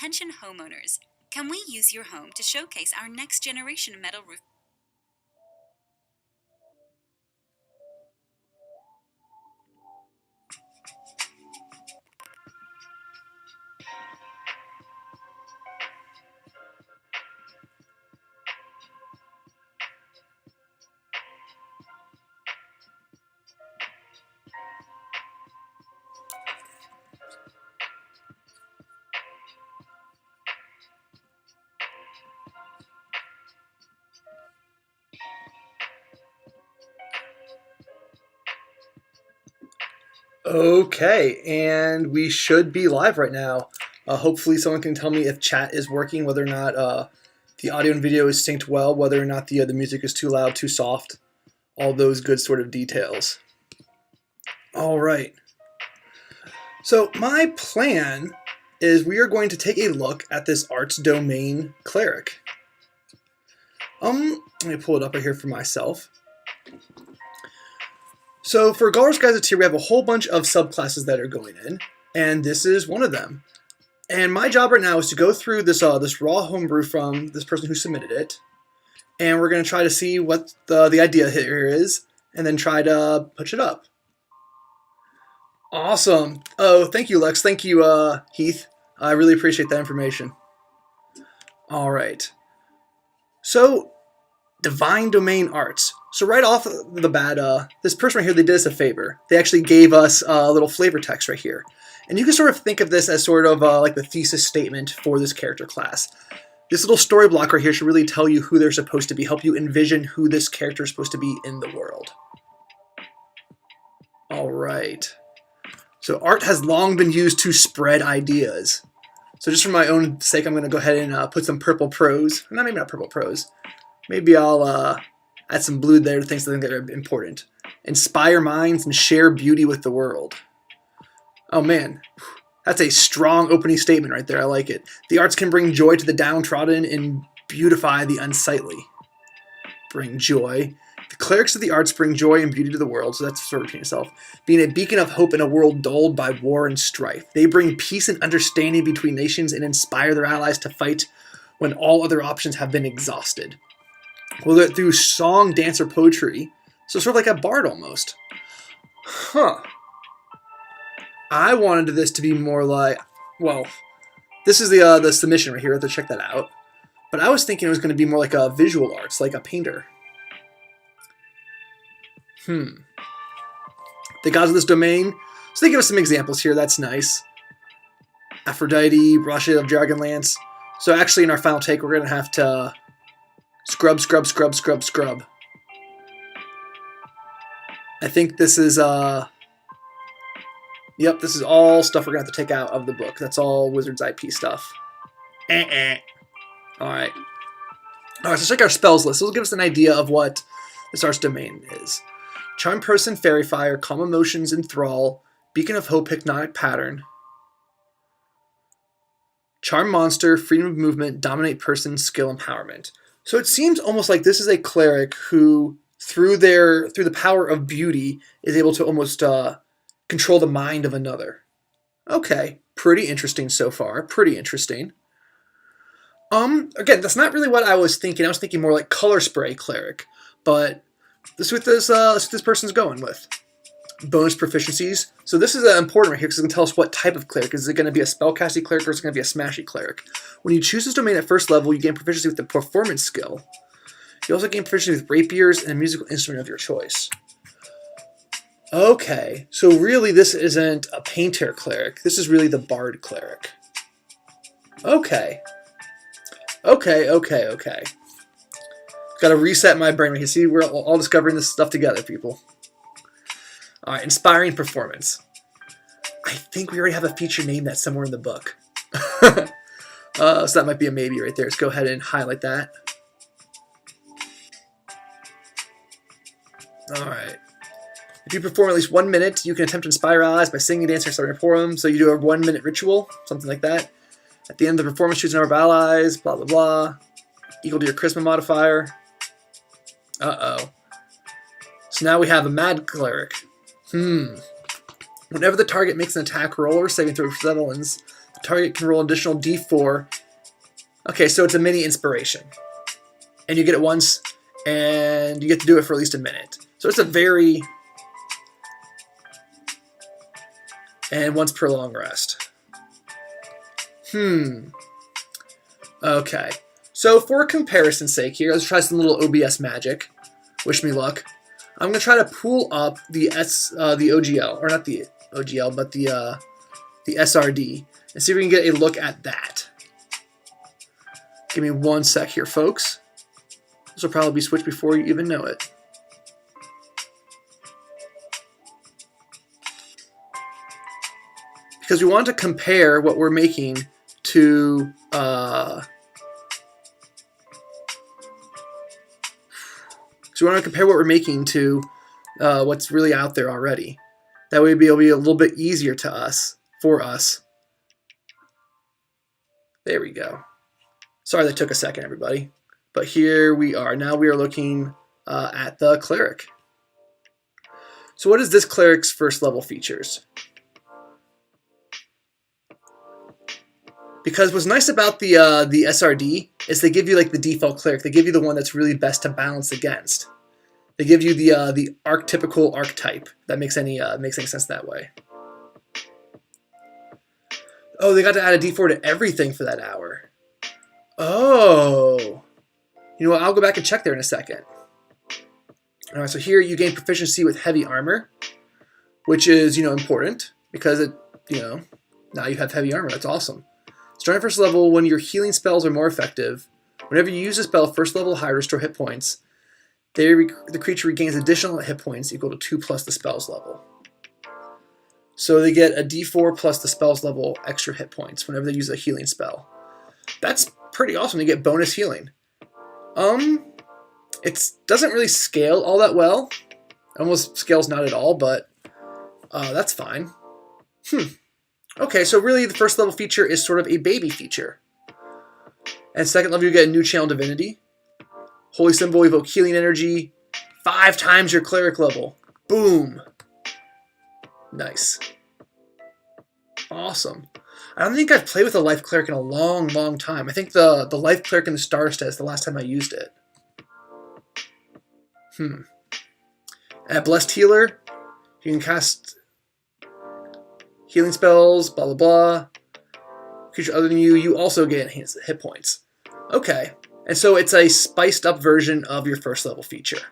Attention homeowners, can we use your home to showcase our next generation metal roof? Okay, and we should be live right now. Hopefully someone can tell me if chat is working, whether or not the audio and video is synced well, whether or not the music is too loud, too soft, all those good sort of details. All right. So my plan is we are going to take a look at this arts domain cleric. Let me pull it up right here for myself. So for Galder's Gazetteer, we have a whole bunch of subclasses that are going in, and this is one of them. And my job right now is to go through this this raw homebrew from this person who submitted it, and we're going to try to see what the idea here is, and then try to push it up. Awesome. Oh, thank you, Lex. Thank you, Heath. I really appreciate that information. All right. So, Divine Domain Arts. So right off the bat, this person right here, they did us a favor. They actually gave us a little flavor text right here. And you can sort of think of this as sort of like the thesis statement for this character class. This little story block right here should really tell you who they're supposed to be, help you envision who this character is supposed to be in the world. All right. So art has long been used to spread ideas. So just for my own sake, I'm going to go ahead and put some purple prose. No, maybe not purple prose. Maybe I'll add some blue there to things that I think that are important. Inspire minds and share beauty with the world. Oh man, that's a strong opening statement right there. I like it. The arts can bring joy to the downtrodden and beautify the unsightly. Bring joy. The clerics of the arts bring joy and beauty to the world, so that's sort of repeating yourself. Being a beacon of hope in a world dulled by war and strife. They bring peace and understanding between nations and inspire their allies to fight when all other options have been exhausted. Whether through song, dance, or poetry. So sort of like a bard almost. Huh. I wanted this to be more like, well, this is the submission right here. Let's check that out. But I was thinking it was going to be more like a visual arts, like a painter. The gods of this domain. So they give us some examples here. That's nice. Aphrodite, Russia of Dragonlance. So actually in our final take, we're going to have to scrub, scrub, scrub, scrub, scrub. I think this is, yep, this is all stuff we're going to have to take out of the book. That's all Wizards IP stuff. Alright. Alright, so let's check our spells list. This will give us an idea of what this arts domain is. Charm Person, Fairy Fire, Calm Emotions, Enthrall, Beacon of Hope, Hypnotic Pattern, Charm Monster, Freedom of Movement, Dominate Person, Skill Empowerment. So it seems almost like this is a cleric who, through the power of beauty, is able to almost control the mind of another. Okay, pretty interesting so far. Pretty interesting. Again, that's not really what I was thinking. I was thinking more like color spray cleric, but this is what this person's going with. Bonus proficiencies. So this is important right here because it's going to tell us what type of cleric. Is it going to be a spellcasting cleric or is it going to be a smashy cleric? When you choose this domain at first level, you gain proficiency with the performance skill. You also gain proficiency with rapiers and a musical instrument of your choice. Okay, so really this isn't a painter cleric. This is really the bard cleric. Okay. Okay. Got to reset my brain. You see, we're all discovering this stuff together, people. All right, inspiring performance. I think we already have a feature name that's somewhere in the book. So that might be a maybe right there. Let's go ahead and highlight that. All right. If you perform at least 1 minute, you can attempt to inspire allies by singing, dancing, or starting a poem. So you do a 1 minute ritual, something like that. At the end of the performance, choose a number of allies, blah, blah, blah. Equal to your charisma modifier. Uh-oh. So now we have a mad cleric. Whenever the target makes an attack roll or saving throw for 7 wins, the target can roll an additional d4. Okay, so it's a mini inspiration. And you get it once, and you get to do it for at least a minute. So it's a very... And once per long rest. Okay. So for comparison's sake here, let's try some little OBS magic. Wish me luck. I'm going to try to pull up the OGL, or not the OGL, but the SRD, and see if we can get a look at that. Give me 1 sec here, folks. This will probably be switched before you even know it. Because we want to compare what we're making to what's really out there already. That way it'll be a little bit easier for us. There we go. Sorry that took a second, everybody. But here we are. Now we are looking at the Cleric. So what is this Cleric's first level features? Because what's nice about the SRD is they give you like the default Cleric. They give you the one that's really best to balance against. They give you the archetypical archetype. That makes any sense that way. Oh, they got to add a d4 to everything for that hour. Oh. You know what? I'll go back and check there in a second. All right, so here you gain proficiency with heavy armor, which is, important because now you have heavy armor. That's awesome. Starting at first level, when your healing spells are more effective, whenever you use a spell first level high, restore hit points, the creature regains additional hit points equal to 2 plus the spell's level. So they get a d4 plus the spell's level extra hit points whenever they use a healing spell. That's pretty awesome. They get bonus healing. It doesn't really scale all that well. Almost scales not at all, but that's fine. Okay, so really the first level feature is sort of a baby feature. And second level you get a new channel divinity. Holy symbol, evoke healing energy. 5 times your cleric level. Boom. Nice. Awesome. I don't think I've played with a life cleric in a long, long time. I think the life cleric in the star set is the last time I used it. At blessed healer, you can cast healing spells, blah blah blah. Creature other than you also get enhanced hit points. Okay, and so it's a spiced up version of your first level feature.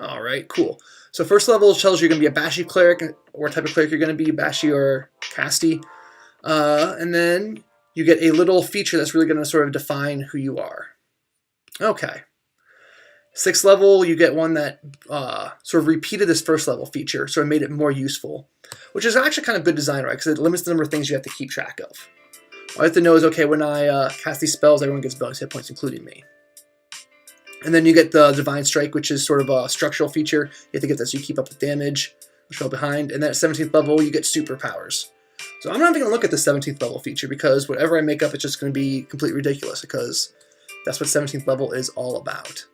All right, cool. So first level tells you you're going to be a Bashy cleric, or what type of cleric you're going to be, Bashy or Casty. And then you get a little feature that's really going to sort of define who you are. Okay. 6th level, you get one that sort of repeated this first level feature, so it made it more useful, which is actually kind of good design, right? Because it limits the number of things you have to keep track of. All you have to know is, okay, when I cast these spells, everyone gets bonus hit points, including me. And then you get the Divine Strike, which is sort of a structural feature. You have to get that so you keep up with damage, which fell behind. And then at 17th level, you get superpowers. So I'm not even going to look at the 17th level feature because whatever I make up, it's just going to be completely ridiculous because that's what 17th level is all about.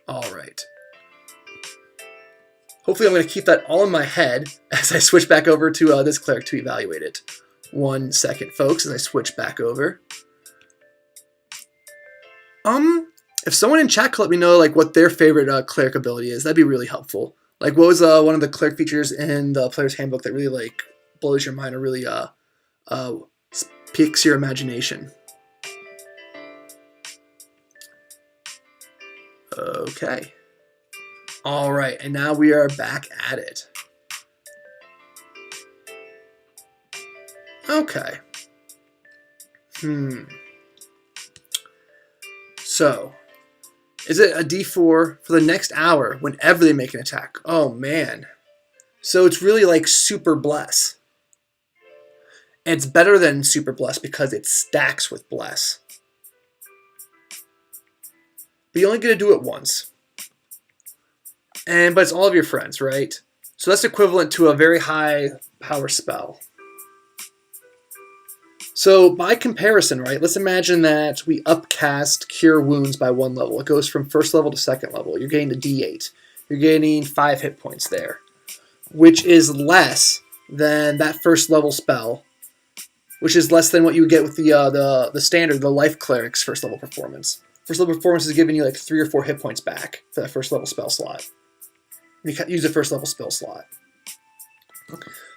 All right. Hopefully I'm going to keep that all in my head as I switch back over to this cleric to evaluate it. 1 second, folks, as I switch back over. If someone in chat could let me know like what their favorite cleric ability is, that'd be really helpful. Like, what was one of the cleric features in the player's handbook that really like blows your mind or really piques your imagination? Okay. All right, and now we are back at it. Okay. So, is it a d4 for the next hour whenever they make an attack? Oh, man. So it's really like Super Bless. And it's better than Super Bless because it stacks with Bless. But you only get to do it once. But it's all of your friends, right? So that's equivalent to a very high power spell. So by comparison, right, let's imagine that we upcast Cure Wounds by 1 level. It goes from 1st level to 2nd level. You're gaining a d8. You're gaining 5 hit points there, which is less than that 1st level spell which is less than what you would get with the standard, the Life Cleric's first level performance. First level performance is giving you like 3 or 4 hit points back for that first level spell slot. You use a first level spell slot.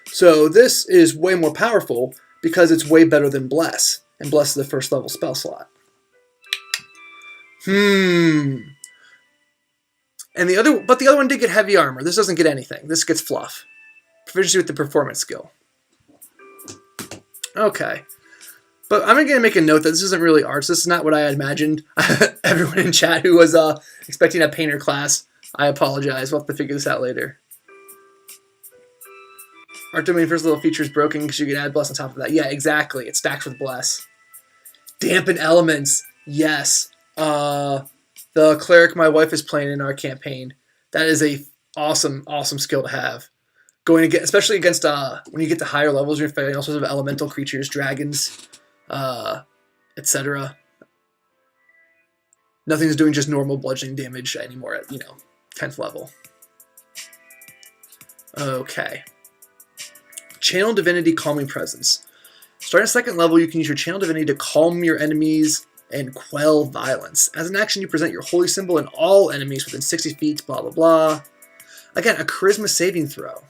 So this is way more powerful because it's way better than Bless, and Bless is the first level spell slot. And the other one did get heavy armor. This doesn't get anything. This gets fluff. Proficiency with the performance skill. Okay. But I'm going to make a note that this isn't really arts. This is not what I had imagined. Everyone in chat who was expecting a painter class, I apologize. We'll have to figure this out later. Art domain first level feature is broken because you can add Bless on top of that. Yeah, exactly. It stacks with Bless. Dampen elements. Yes. The Cleric my wife is playing in our campaign. That is a awesome skill to have. Especially against when you get to higher levels, you're fighting all sorts of elemental creatures, dragons, etc. Nothing's doing just normal bludgeoning damage anymore at 10th level. Okay. Channel Divinity Calming Presence. Starting at 2nd level, you can use your Channel Divinity to calm your enemies and quell violence. As an action, you present your holy symbol and all enemies within 60 feet, blah, blah, blah. Again, a charisma saving throw.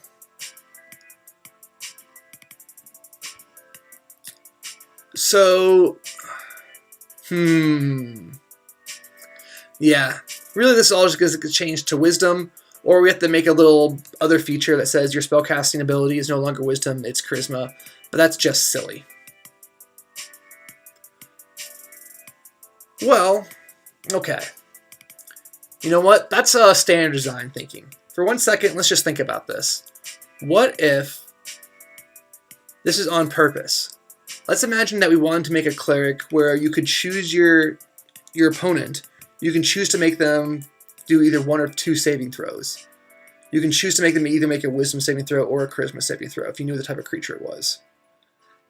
So, yeah. Really, this is all just going to change to wisdom, or we have to make a little other feature that says your spellcasting ability is no longer wisdom, it's charisma, but that's just silly. Well, okay. You know what? That's standard design thinking. For 1 second, let's just think about this. What if this is on purpose? Let's imagine that we wanted to make a cleric where you could choose your opponent. You can choose to make them do either 1 or 2 saving throws. You can choose to make them either make a wisdom saving throw or a charisma saving throw if you knew the type of creature it was.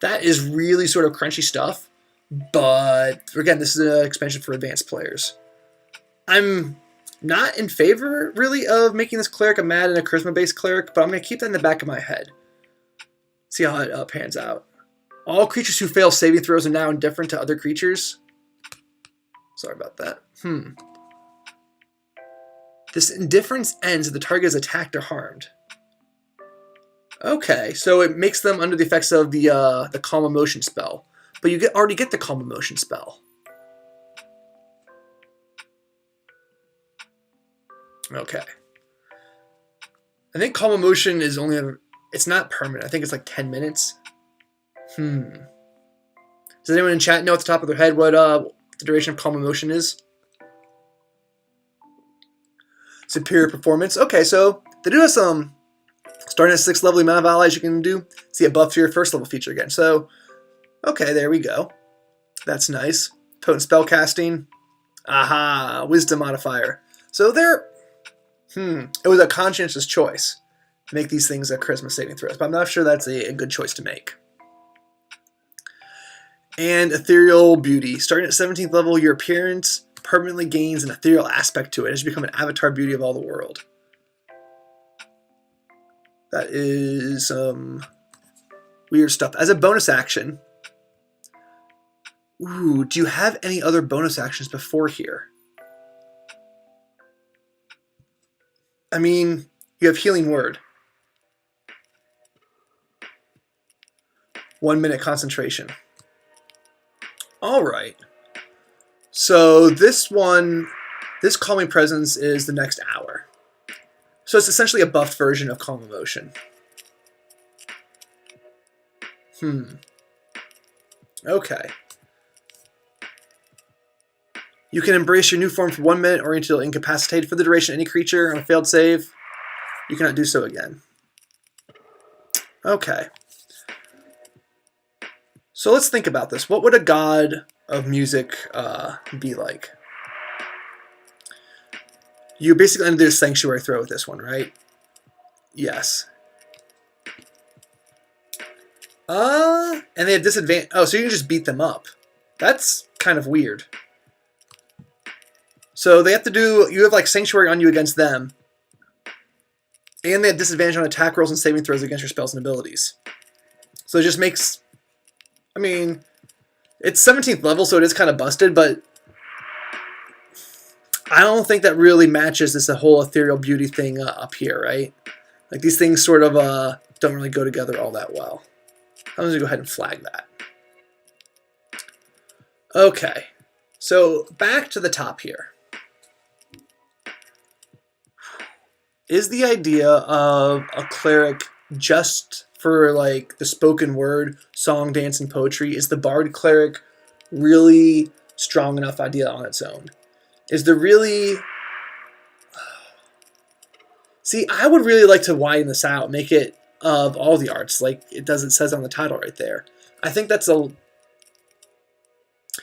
That is really sort of crunchy stuff, but again, this is an expansion for advanced players. I'm not in favor, really, of making this cleric a mad and a charisma-based cleric, but I'm going to keep that in the back of my head. See how it pans out. All creatures who fail saving throws are now indifferent to other creatures. Sorry about that. This indifference ends if the target is attacked or harmed. Okay, so it makes them under the effects of the Calm Emotion spell. But you already get the Calm Emotion spell. Okay. I think Calm Emotion is it's not permanent. I think it's like 10 minutes. Does anyone in chat know at the top of their head what the duration of Calm Emotion is? Superior performance. Okay, so they do have some, starting at 6th level, the amount of allies you can do. See a buff to your 1st level feature again. So, okay, there we go. That's nice. Potent spell casting. Aha, wisdom modifier. So there, it was a conscientious choice to make these things a charisma saving throws, but I'm not sure that's a good choice to make. And ethereal beauty. Starting at 17th level, your appearance permanently gains an ethereal aspect to it as you become an avatar beauty of all the world. That is weird stuff. As a bonus action, do you have any other bonus actions before here? I mean, you have Healing Word. 1 minute concentration. Alright. So this Calming Presence is the next hour. So it's essentially a buffed version of Calm Emotion. Okay. You can embrace your new form for 1 minute or until incapacitated for the duration of any creature on a failed save. You cannot do so again. Okay. So let's think about this. What would a god of music be like? You basically end their sanctuary throw with this one, right? Yes. And they have disadvantage. Oh, so you can just beat them up. That's kind of weird. So they have to do, you have like sanctuary on you against them. And they have disadvantage on attack rolls and saving throws against your spells and abilities. So it just makes I mean, it's 17th level, so it is kind of busted, but I don't think that really matches this whole ethereal beauty thing up here, right? Like, these things sort of don't really go together all that well. I'm going to go ahead and flag that. Okay, so back to the top here. Is the idea of a cleric just for like the spoken word, song, dance, and poetry? Is the bard cleric really strong enough idea on its own? Is there really... See, I would really like to widen this out, make it of all the arts, like it says on the title right there. I think that's a...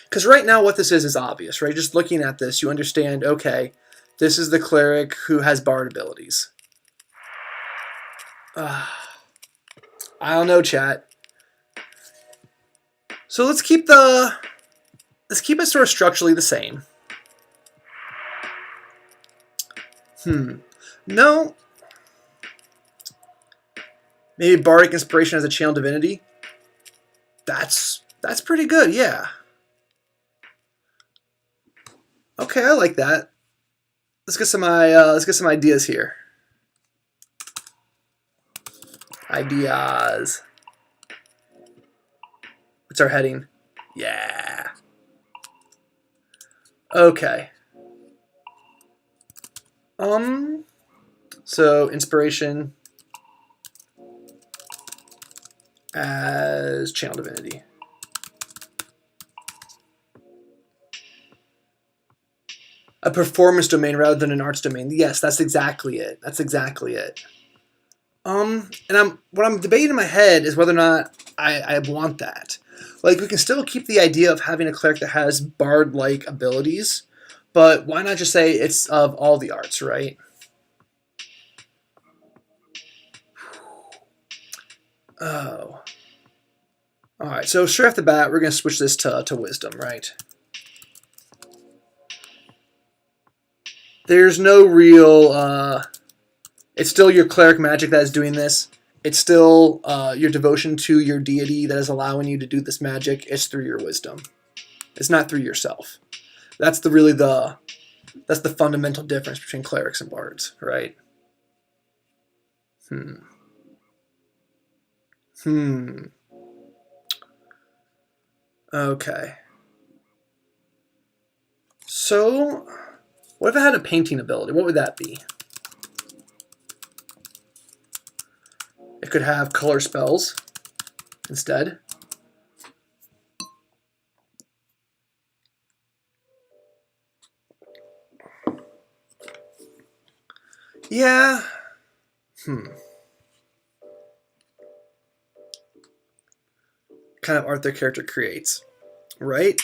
Because right now what this is obvious, right? Just looking at this, you understand, okay, this is the cleric who has bard abilities. I don't know, chat. So let's keep it sort of structurally the same. No. Maybe bardic inspiration as a channel divinity. That's pretty good, yeah. Okay, I like that. Let's get some ideas here. Ideas. What's our heading? Yeah. Okay. So inspiration as channel divinity. A performance domain rather than an arts domain. Yes, that's exactly it. That's exactly it. And what I'm debating in my head is whether or not I want that. Like, we can still keep the idea of having a cleric that has bard-like abilities, but why not just say it's of all the arts, right? Oh. Alright, so straight off the bat, we're going to switch this to wisdom, right? There's no real... it's still your cleric magic that is doing this. It's still your devotion to your deity that is allowing you to do this magic. It's through your wisdom. It's not through yourself. That's the fundamental difference between clerics and bards, right? Okay. So, what if I had a painting ability? What would that be? It could have color spells instead. Yeah. Kind of art their character creates, right?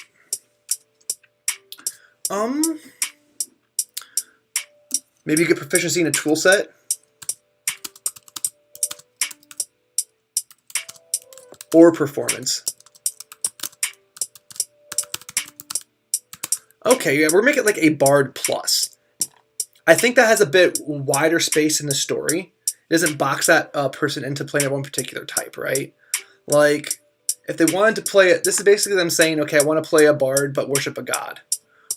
Maybe you get proficiency in a tool set. Or performance. Okay, yeah, we're making it like a bard plus. I think that has a bit wider space in the story. It doesn't box that person into playing one particular type, right? Like, if they wanted to play it, this is basically them saying, okay, I want to play a bard but worship a god.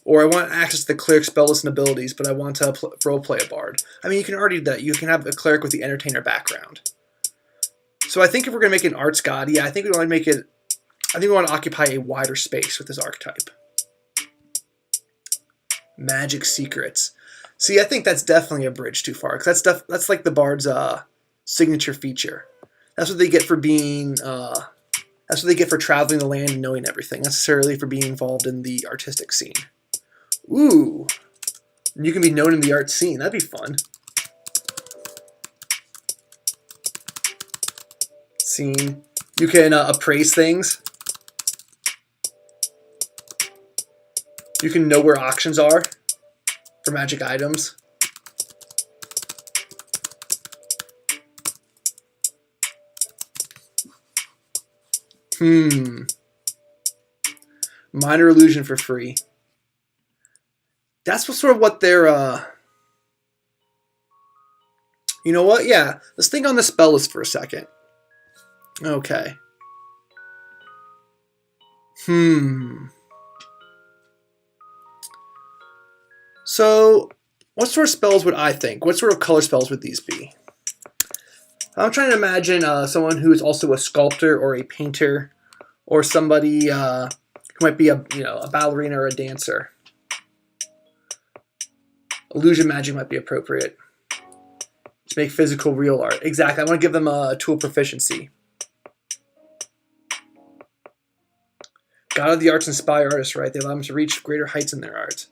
Or I want access to the cleric spell list and abilities, but I want to roleplay a bard. I mean, you can already do that. You can have a cleric with the entertainer background. So I think if we're going to make it an arts god, yeah, I think we want to make it... I think we want to occupy a wider space with this archetype. Magic secrets. See, I think that's definitely a bridge too far, because that's like the bard's signature feature. That's what they get for being... that's what they get for traveling the land and knowing everything, necessarily for being involved in the artistic scene. Ooh. You can be known in the art scene. That'd be fun. Scene. You can appraise things. You can know where auctions are for magic items. Minor illusion for free. That's sort of what they're... You know what? Yeah. Let's think on the spell list for a second. Okay. So, what sort of spells would I think? What sort of color spells would these be? I'm trying to imagine someone who is also a sculptor or a painter, or somebody who might be a ballerina or a dancer. Illusion magic might be appropriate. To make physical real art. Exactly. I want to give them a tool proficiency. God of the arts inspire artists, right? They allow them to reach greater heights in their art.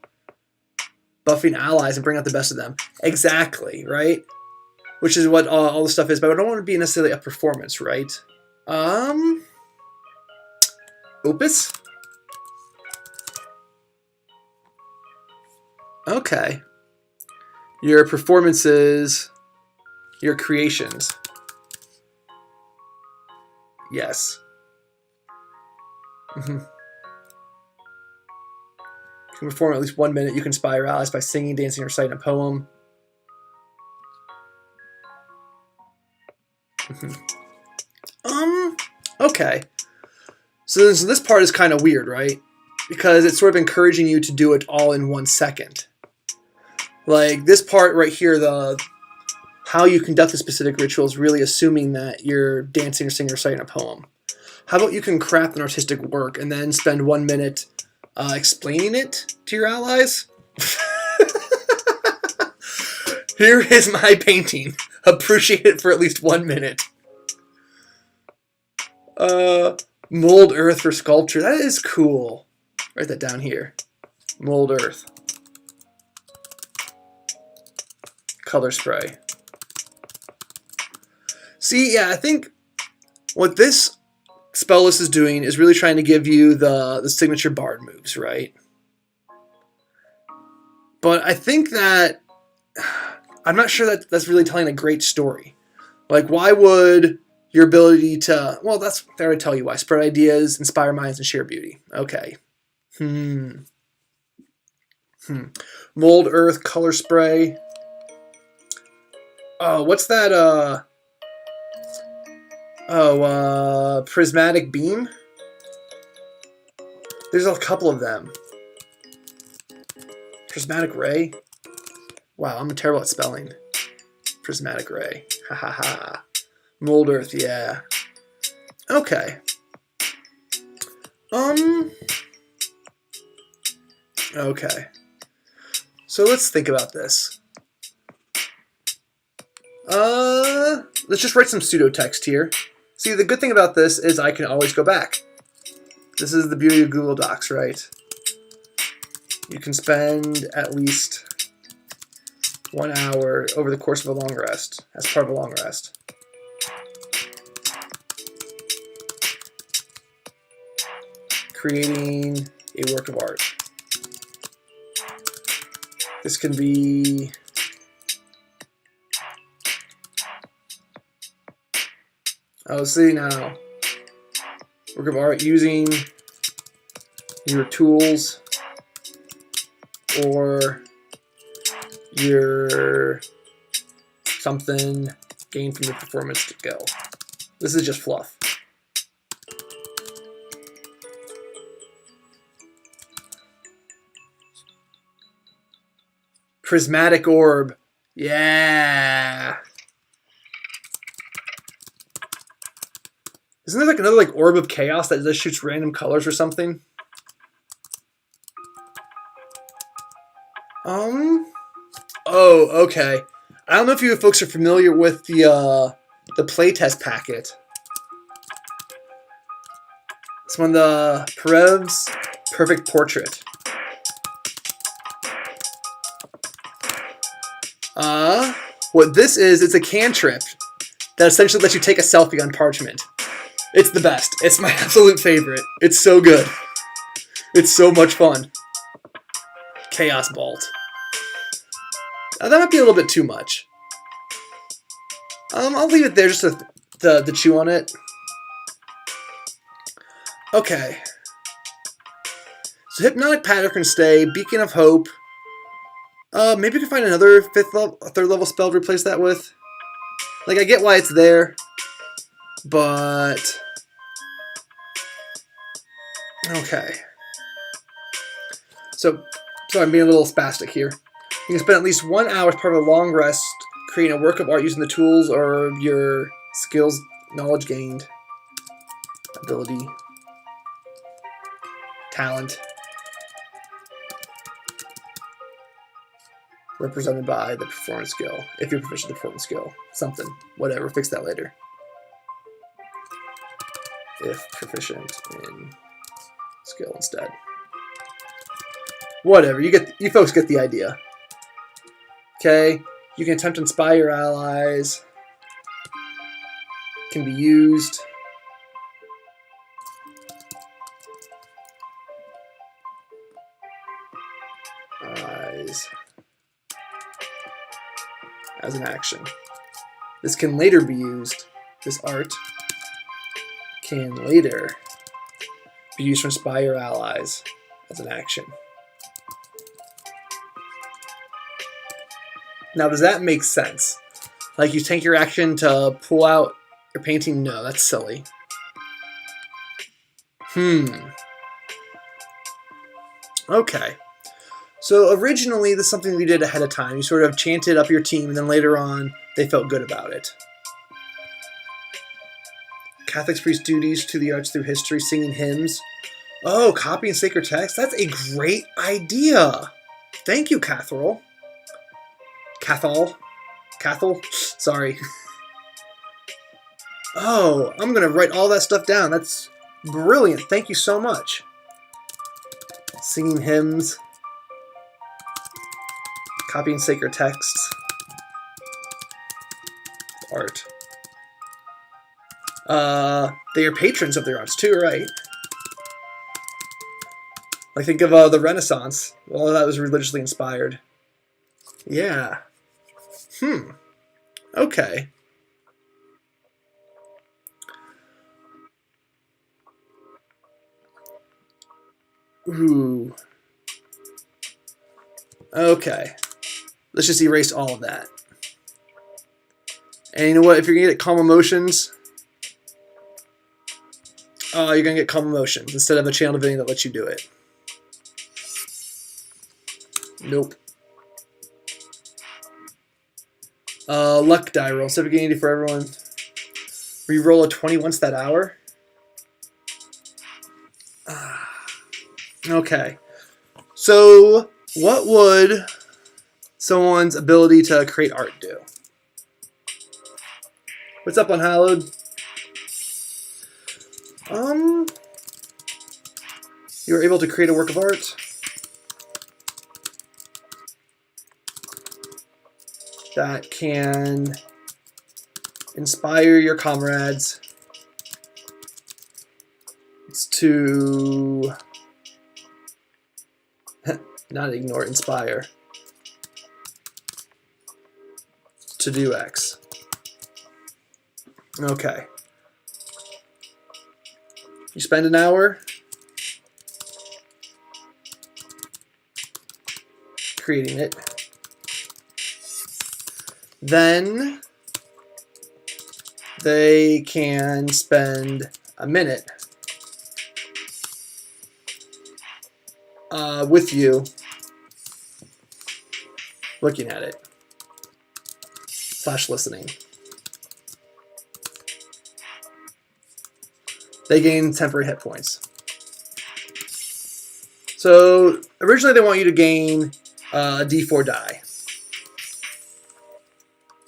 Buffing allies and bring out the best of them. Exactly, right? Which is what all the stuff is, but I don't want to be necessarily a performance, right? Opus? Okay. Your performances, your creations. Yes. You can perform at least 1 minute. You can inspire allies by singing, dancing, or reciting a poem. Okay. So this part is kind of weird, right? Because it's sort of encouraging you to do it all in 1 second. Like this part right here, how you conduct a specific ritual is really assuming that you're dancing or singing or reciting a poem. How about you can craft an artistic work and then spend 1 minute explaining it to your allies? Here is my painting. Appreciate it for at least 1 minute. Mold earth for sculpture. That is cool. Write that down here. Mold earth. Color spray. See, yeah, I think what this spell list is doing is really trying to give you the signature bard moves, right? But I think that I'm not sure that that's really telling a great story. Like, why would your ability to... Well, that's... They already tell you why. Spread ideas, inspire minds, and share beauty. Okay. Mold earth, color spray. Oh, what's that, prismatic beam? There's a couple of them. Prismatic ray? Wow, I'm terrible at spelling. Prismatic ray. Ha ha ha. Mold earth, yeah. Okay. Okay. So let's think about this. Let's just write some pseudo text here. See, the good thing about this is I can always go back. This is the beauty of Google Docs, right? You can spend at least 1 hour over the course of a long rest, as part of a long rest. Creating a work of art. This can be... Oh, see now. Work of art using your tools or your something gained from the performance skill. This is just fluff. Prismatic orb. Yeah. Isn't there like another like orb of chaos that just shoots random colors or something? Oh, okay. I don't know if you folks are familiar with the playtest packet. It's one of the Perev's Perfect Portrait. What this is, it's a cantrip that essentially lets you take a selfie on parchment. It's the best. It's my absolute favorite. It's so good. It's so much fun. Chaos Bolt. That might be a little bit too much. I'll leave it there just to chew on it. Okay. So Hypnotic Pattern can stay. Beacon of Hope. Maybe we can find another third level spell to replace that with. Like, I get why it's there, but Okay. So I'm being a little spastic here. You can spend at least 1 hour as part of a long rest creating a work of art using the tools or your skills, knowledge gained, ability, talent, represented by the performance skill. If you're proficient in the performance skill. Something. Whatever. Fix that later. If proficient in skill instead. Whatever. You folks get the idea. Okay. You can attempt to inspire your allies. Can be used. Allies. As an action. This can later be used. This art can later be used to inspire your allies as an action. Now, does that make sense? Like, you take your action to pull out your painting? No, that's silly. Okay. So originally, this is something we did ahead of time. You sort of chanted up your team, and then later on, they felt good about it. Catholics preach duties to the arts through history, singing hymns. Oh, copying sacred text? That's a great idea. Thank you, Cathal. Sorry. Oh, I'm going to write all that stuff down. That's brilliant. Thank you so much. Singing hymns. Copying sacred texts. Art. They are patrons of their arts too, right? Like, think of the Renaissance. Well, that was religiously inspired. Yeah. Okay. Ooh. Okay. Let's just erase all of that. And you know what? If you're going to get calm emotions, you're going to get calm emotions instead of a channel divinity that lets you do it. Nope. Luck die roll. Civic unity for everyone. Reroll a 20 once that hour. Okay. So, what would someone's ability to create art do? What's up, Unhallowed? You were able to create a work of art. That can inspire your comrades. It's to not ignore, inspire. To do X. Okay. You spend an hour creating it. Then they can spend a minute with you looking at it / listening. They gain temporary hit points. So originally they want you to gain a D4 die.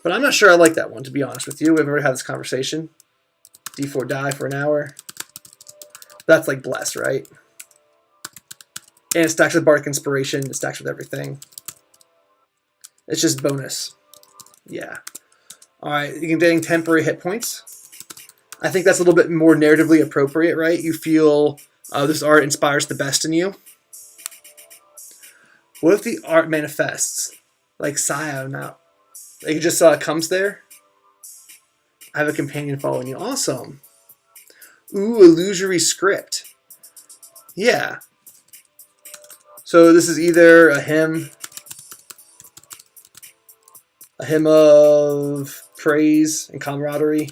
But I'm not sure I like that one, to be honest with you. We've already had this conversation. D4 die for an hour. That's like Bless, right? And it stacks with Bardic Inspiration. It stacks with everything. It's just bonus. Yeah. Alright, you can gain temporary hit points. I think that's a little bit more narratively appropriate, right? You feel this art inspires the best in you. What if the art manifests? Like Saya now. Like, it just comes there. I have a companion following you. Awesome. Ooh, illusory script. Yeah. So this is either a hymn of praise and camaraderie.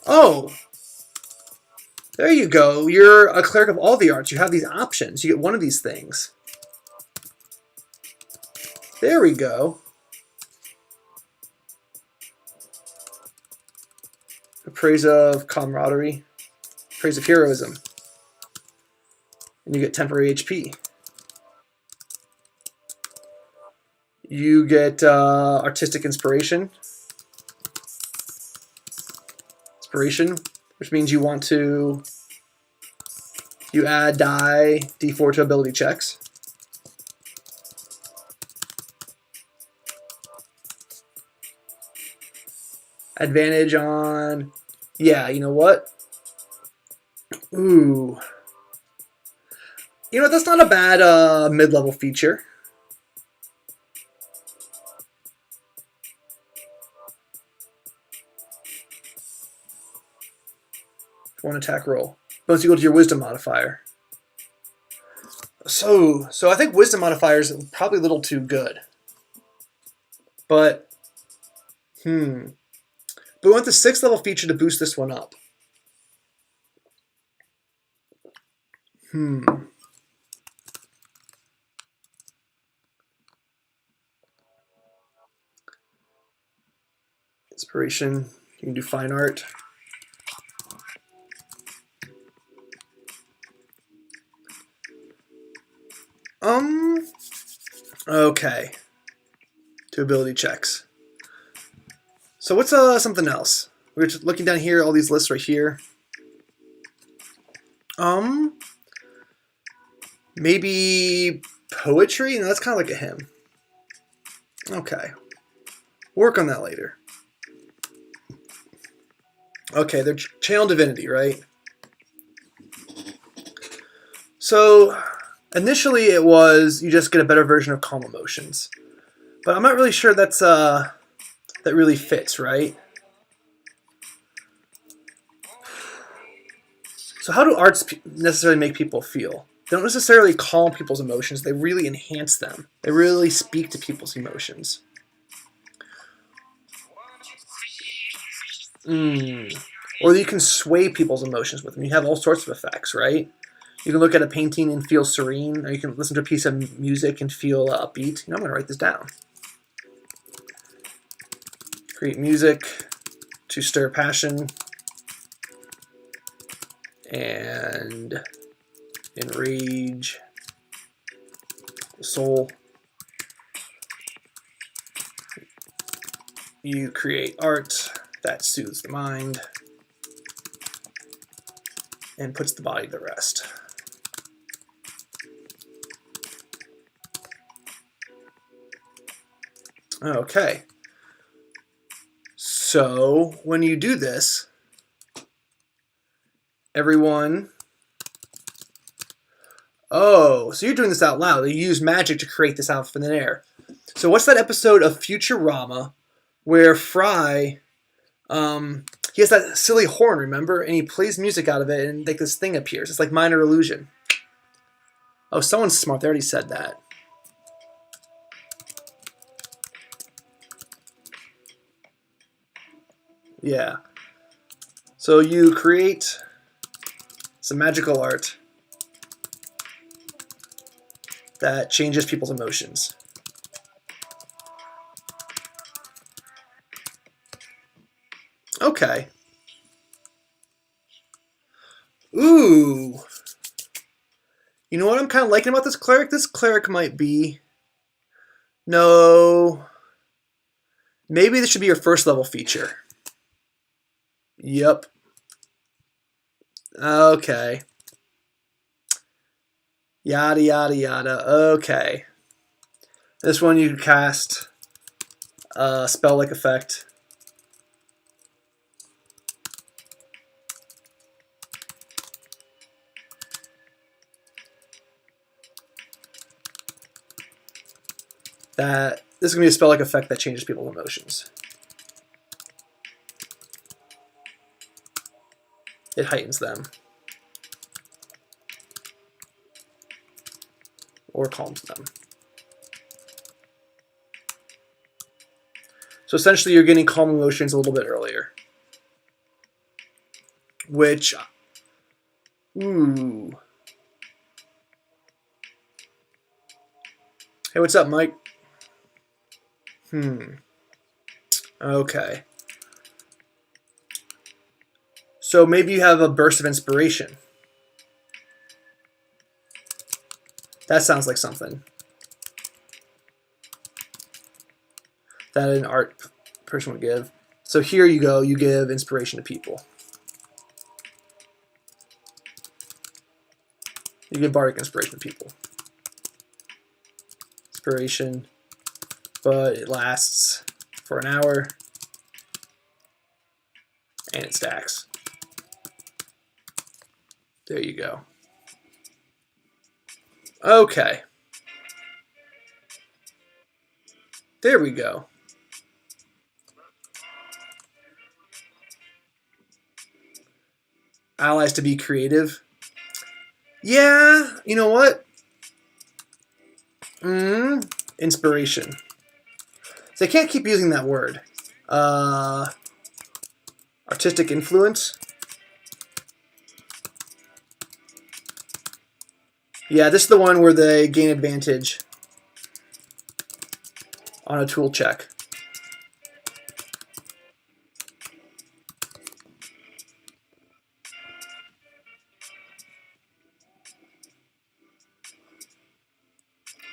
Oh, There you go. You're a cleric of all the arts. You have these options. You get one of these things. There we go. Praise of camaraderie. Praise of heroism. And you get temporary HP. You get artistic inspiration. Inspiration, which means you want to, you add die D4 to ability checks. Advantage on, yeah, you know what? Ooh. You know what, that's not a bad mid-level feature. One attack roll. Bonus equal to your wisdom modifier. So I think wisdom modifier is probably a little too good. But, But we want the 6th level feature to boost this one up. Inspiration. You can do fine art. Okay. 2 ability checks. So what's something else? We're just looking down here, all these lists right here. Maybe poetry? No, that's kind of like a hymn. Okay. Work on that later. Okay, they're channel divinity, right? So initially it was you just get a better version of calm emotions. But I'm not really sure that's that really fits, right? So how do arts necessarily make people feel? They don't necessarily calm people's emotions, they really enhance them. They really speak to people's emotions. Or you can sway people's emotions with them. You have all sorts of effects, right? You can look at a painting and feel serene, or you can listen to a piece of music and feel upbeat. You know, I'm going to write this down. Create music to stir passion and enrage the soul. You create art that soothes the mind and puts the body to rest. Okay. So when you do this, everyone... Oh, so you're doing this out loud. You use magic to create this out from thin air. So what's that episode of Futurama where Fry... he has that silly horn, remember? And he plays music out of it, and like this thing appears. It's like minor illusion. Oh, someone's smart. They already said that. Yeah. So you create some magical art that changes people's emotions. Okay. Ooh. You know what I'm kind of liking about this cleric? This cleric might be... No. Maybe this should be your first level feature. Yep. Okay. Yada, yada, yada. Okay. This one you can cast a spell-like effect. This is going to be a spell-like effect that changes people's emotions. It heightens them. Or calms them. So essentially you're getting calm emotions a little bit earlier. Which Ooh. Hey, what's up, Mike? Okay. So maybe you have a burst of inspiration. That sounds like something that an art person would give. So here you go, you give inspiration to people. You give bardic inspiration to people. Inspiration, but it lasts for an hour, and it stacks. There you go. Okay. There we go. Allies to be creative. Yeah, you know what? Inspiration. So I can't keep using that word. Artistic influence. Yeah, this is the one where they gain advantage on a tool check.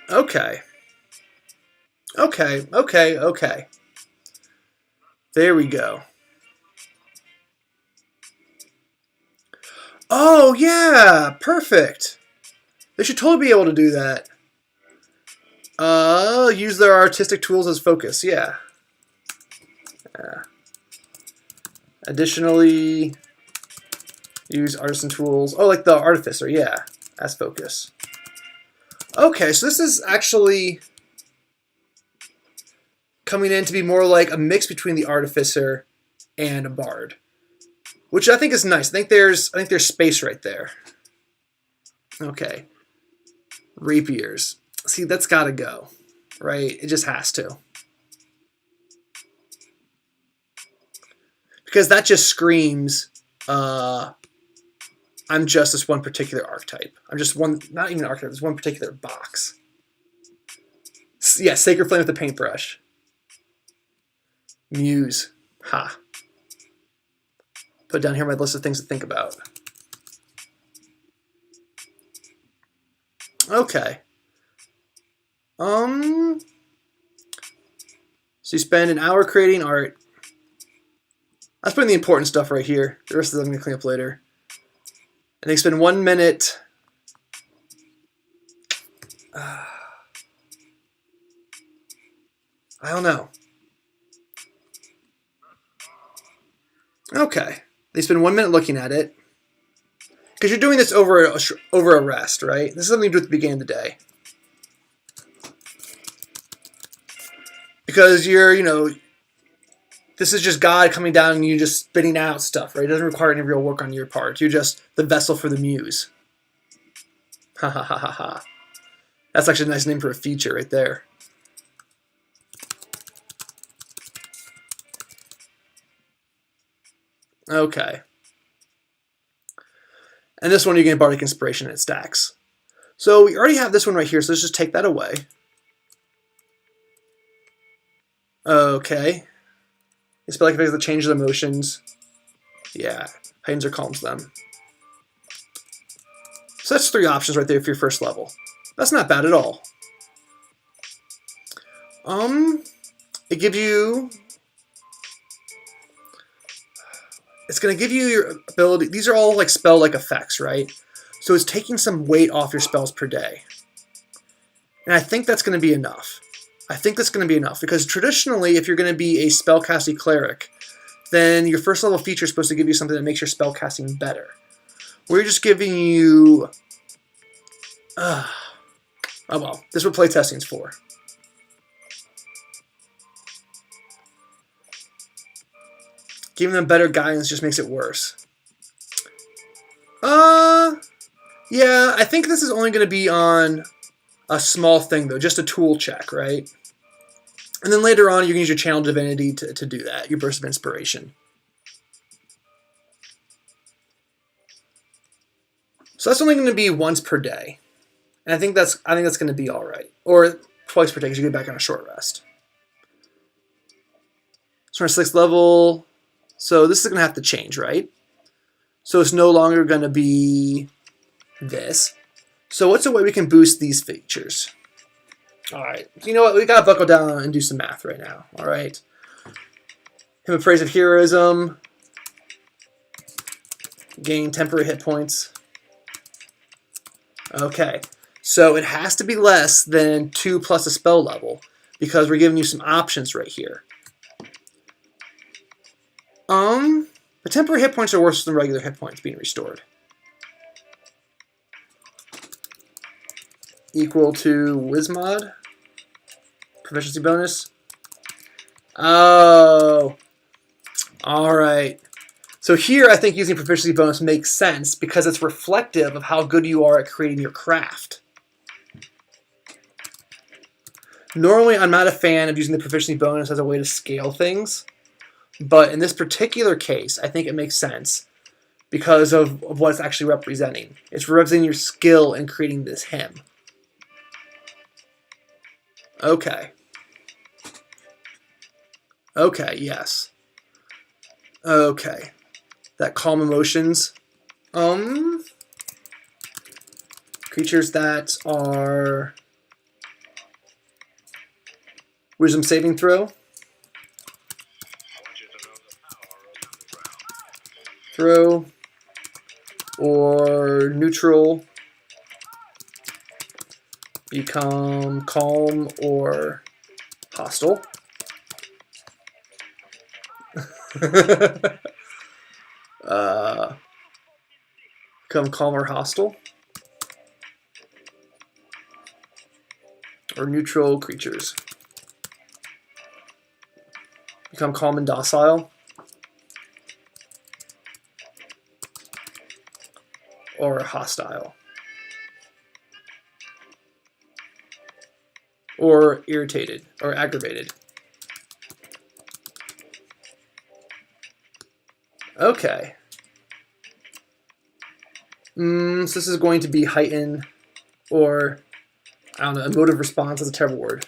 Okay. Okay. There we go. Oh, yeah, perfect. They should totally be able to do that. Use their artistic tools as focus, yeah. Additionally, use artisan tools. Oh, like the artificer, yeah, as focus. Okay, so this is actually coming in to be more like a mix between the artificer and a bard, which I think is nice. I think there's space right there. Okay, rapiers. See, that's got to go, right? It just has to, because that just screams, I'm just this one particular archetype. I'm just one, not even an archetype. It's one particular box. Yeah, Sacred Flame with the paintbrush. Muse. Ha. Put down here my list of things to think about. Okay. So you spend an hour creating art. That's putting the important stuff right here. The rest of them I'm going to clean up later. And they spend 1 minute. I don't know. Okay. They spend 1 minute looking at it. Because you're doing this over a rest, right? This is something you do at the beginning of the day. Because this is just God coming down and you just spitting out stuff, right? It doesn't require any real work on your part. You're just the vessel for the muse. Ha ha ha ha ha. That's actually a nice name for a feature right there. Okay. And this one you get bardic inspiration and it stacks. So we already have this one right here, so let's just take that away. Okay. It's like if it's the change of emotions. Yeah, heightens or calms them. So that's 3 options right there for your first level. That's not bad at all. It gives you. It's going to give you your ability. These are all like spell-like effects, right? So it's taking some weight off your spells per day. And I think that's going to be enough. Because traditionally, if you're going to be a spellcasting cleric, then your first level feature is supposed to give you something that makes your spellcasting better. We're just giving you... oh well, this is what playtesting is for. Giving them better guidance just makes it worse. Yeah, I think this is only going to be on a small thing, though. Just a tool check, right? And then later on, you can use your Channel Divinity to do that. Your Burst of Inspiration. So that's only going to be once per day. And I think that's going to be all right. Or twice per day because you get back on a short rest. So we're 6th level. So this is going to have to change, right? So it's no longer going to be this. So what's a way we can boost these features? All right. You know what? We got to buckle down and do some math right now. All right. Hymn of Praise of Heroism. Gain temporary hit points. Okay. So it has to be less than 2 plus a spell level because we're giving you some options right here. The temporary hit points are worse than regular hit points being restored. Equal to Wizmod. Proficiency bonus. Oh. Alright. So here I think using proficiency bonus makes sense because it's reflective of how good you are at creating your craft. Normally I'm not a fan of using the proficiency bonus as a way to scale things. But in this particular case, I think it makes sense because of what it's actually representing. It's representing your skill in creating this hymn. Okay. Okay, yes. Okay. That calm emotions. Creatures that are wisdom saving throw. Or neutral become calm or hostile. Become calm or hostile. Or neutral creatures. Become calm and docile. Or hostile. Or irritated or aggravated. Okay. So this is going to be heighten or, I don't know, emotive response is a terrible word.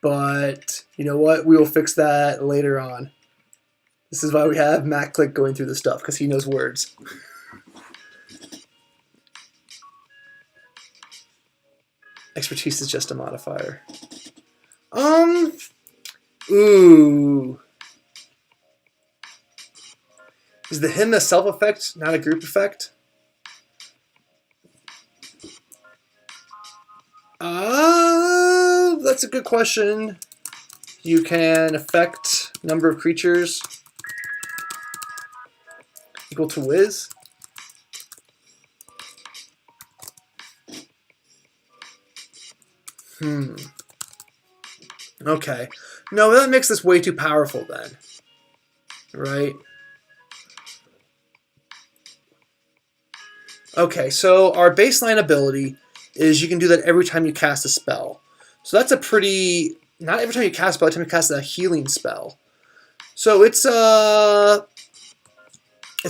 But you know what? We will fix that later on. This is why we have Matt Click going through the stuff, because he knows words. Expertise is just a modifier. Ooh. Is the hymn a self-effect, not a group effect? That's a good question. You can affect number of creatures equal to Wiz. Okay. No, that makes this way too powerful then. Right? Okay, so our baseline ability is you can do that every time you cast a spell. So that's a pretty... Not every time you cast a spell, every time you cast a healing spell. So it's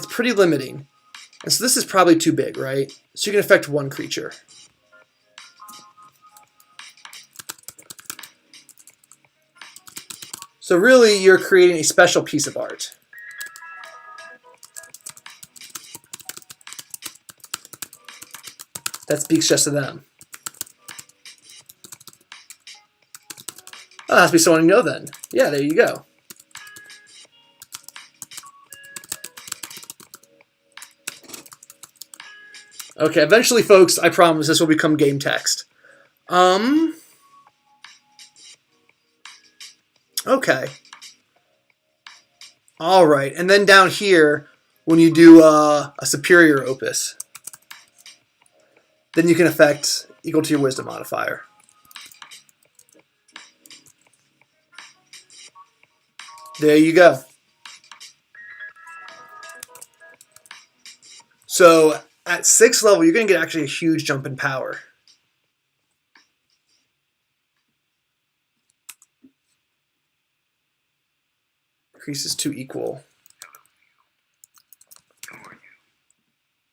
pretty limiting. And so this is probably too big, right? So you can affect one creature. So really, you're creating a special piece of art. That speaks just to them. Oh, that has to be someone you know then. Yeah, there you go. Okay, eventually, folks, I promise this will become game text. Okay. All right, and then down here, when you do a superior opus, then you can affect equal to your wisdom modifier. There you go. So at 6th level, you're going to get actually a huge jump in power. Increases to equal.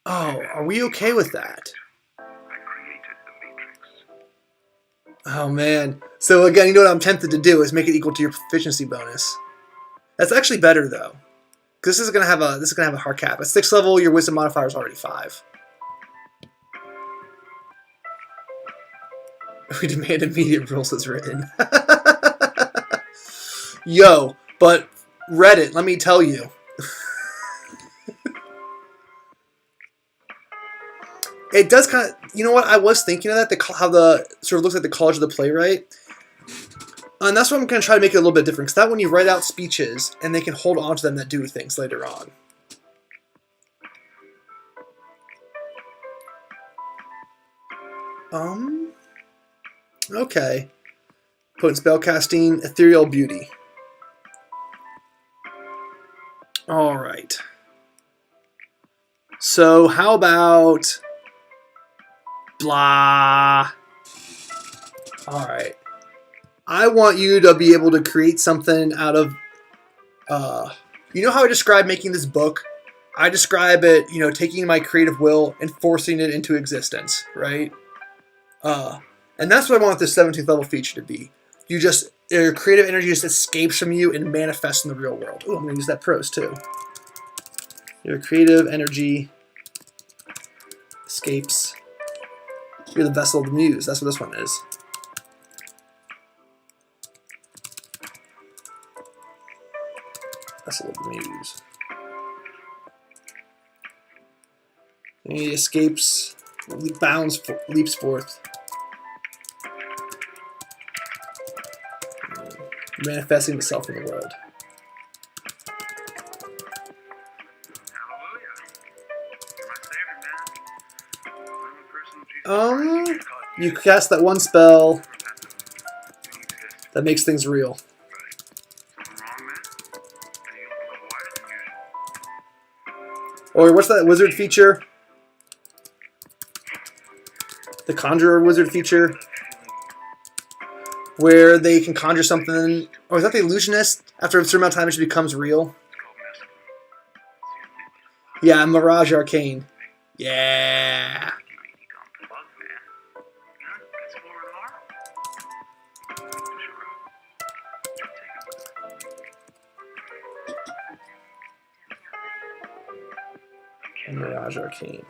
Oh, are we okay with that? Oh man. So again, you know what I'm tempted to do is make it equal to your proficiency bonus. That's actually better though. Because this is gonna have a hard cap. At 6th level, your wisdom modifier is already 5. We demand immediate rules as written. Yo, but Reddit, let me tell you. It does kind of, you know what, I was thinking of that, how the sort of looks like the College of the Playwright. And that's what I'm going to try to make it a little bit different. Because that when you write out speeches, and they can hold on to them that do things later on. Okay. Potent spellcasting, ethereal beauty. Alright. So, how about... blah. Alright. I want you to be able to create something out of... you know how I describe making this book? I describe it, you know, taking my creative will and forcing it into existence, right? And that's what I want this 17th level feature to be. You just, your creative energy just escapes from you and manifests in the real world. Oh, I'm going to use that prose too. Your creative energy escapes. You're the vessel of the muse. That's what this one is. Vessel of the muse. And he escapes, bounds, leaps forth. Manifesting itself in the world. You cast that one spell that makes things real. Or what's that wizard feature? The Conjurer wizard feature? Where they can conjure something, or is that the Illusionist? After a certain amount of time, it just becomes real. Yeah, Mirage Arcane. Yeah. Mirage Arcane.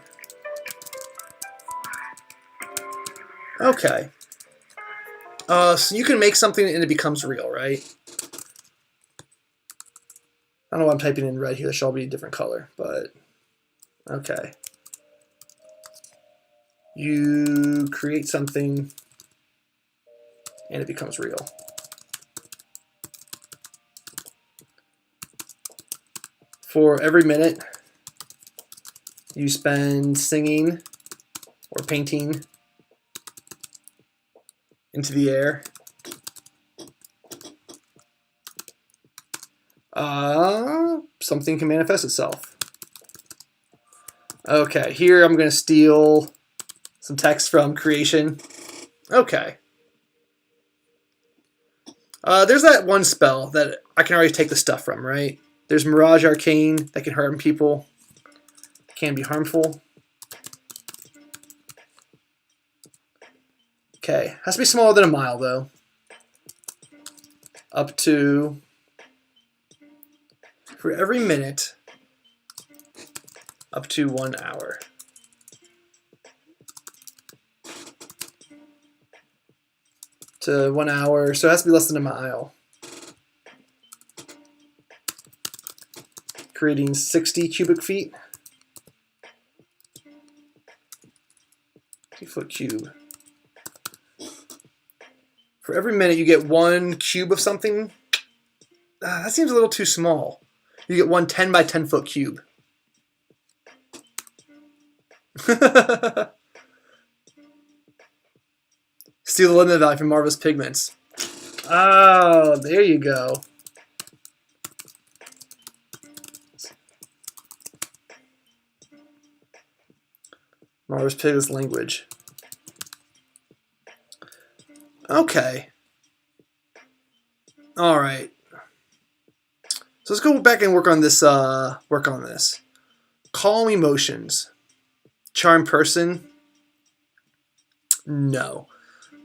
Okay. So you can make something and it becomes real, right? I don't know why I'm typing in red here. That should all be a different color, but okay. You create something and it becomes real. For every minute you spend singing or painting into the air, something can manifest itself. Okay, here I'm going to steal some text from creation. Okay. There's that one spell that I can already take the stuff from, right? There's Mirage Arcane that can harm people. Can be harmful. Okay, has to be smaller than a mile though. Up to, for every minute, up to 1 hour. To 1 hour, so it has to be less than a mile. Creating 60 cubic feet. 2-foot cube. For every minute you get 1 cube of something. That seems a little too small. You get 1 10 by 10 foot cube. Steal the limit value from Marvelous Pigments. Oh, there you go. Marvelous Pigments language. Okay. Alright. So let's go back and work on this. Calm emotions. Charm person. No.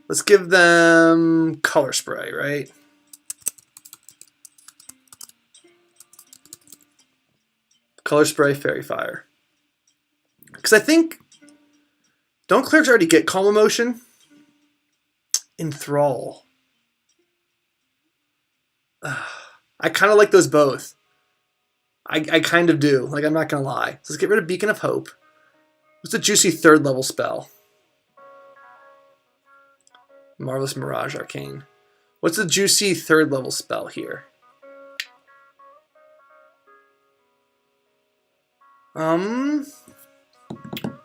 Let's give them color spray, right? Color spray, fairy fire. Because I think, don't clerics already get calm emotion? Enthrall. I kind of like those both. I kind of do. Like, I'm not going to lie. So let's get rid of Beacon of Hope. What's a juicy 3rd level spell? Marvelous Mirage Arcane. What's a juicy 3rd level spell here?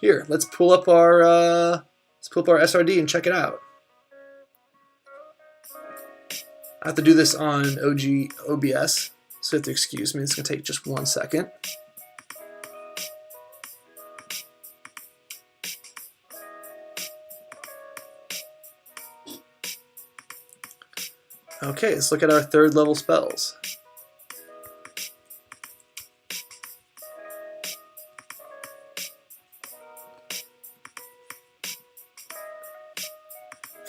Here, let's pull up our SRD and check it out. I have to do this on OBS, so you have to excuse me. It's gonna take just 1 second. Okay, let's look at our 3rd level spells.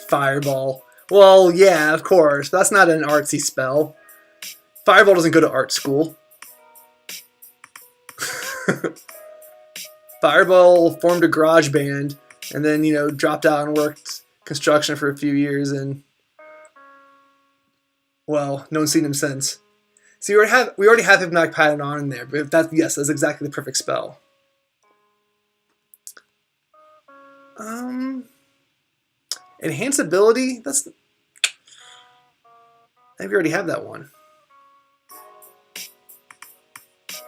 Fireball. Well, yeah, of course. That's not an artsy spell. Fireball doesn't go to art school. Fireball formed a garage band and then, you know, dropped out and worked construction for a few years and, well, no one's seen him since. So we already have Hypnotic Pattern on in there, but if that's, yes, that's exactly the perfect spell. Enhance ability? That's... I think we already have that one.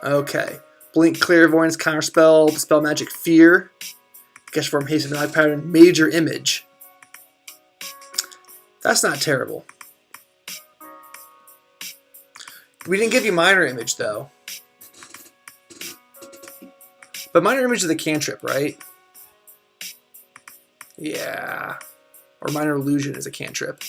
Okay. Blink Clairvoyance, Counterspell, Dispel Magic Fear. Guess Form Haste, Hypnotic Pattern, Major Image. That's not terrible. We didn't give you Minor Image, though. But Minor Image is a cantrip, right? Yeah. Or Minor Illusion is a cantrip.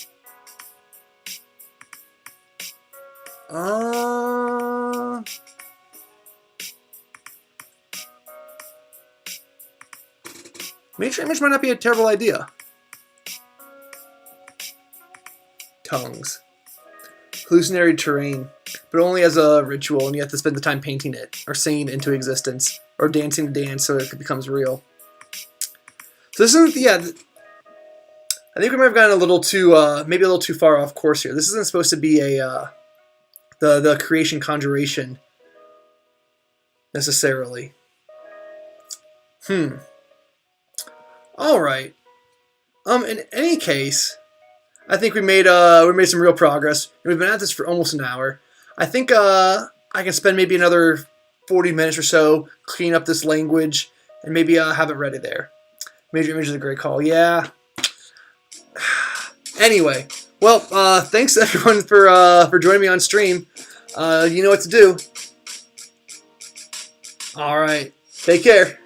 Major Image might not be a terrible idea. Tongues. Hallucinatory terrain, but only as a ritual, and you have to spend the time painting it, or singing it into existence, or dancing the dance so it becomes real. So this isn't, yeah, I think we might have gotten a little too, maybe a little too far off course here. This isn't supposed to be a, the creation conjuration, necessarily. Alright. In any case, I think we made some real progress. We've been at this for almost an hour. I think I can spend maybe another 40 minutes or so cleaning up this language and maybe have it ready there. Major Image is a great call. Yeah. Anyway, well, thanks everyone for joining me on stream. You know what to do. All right. Take care.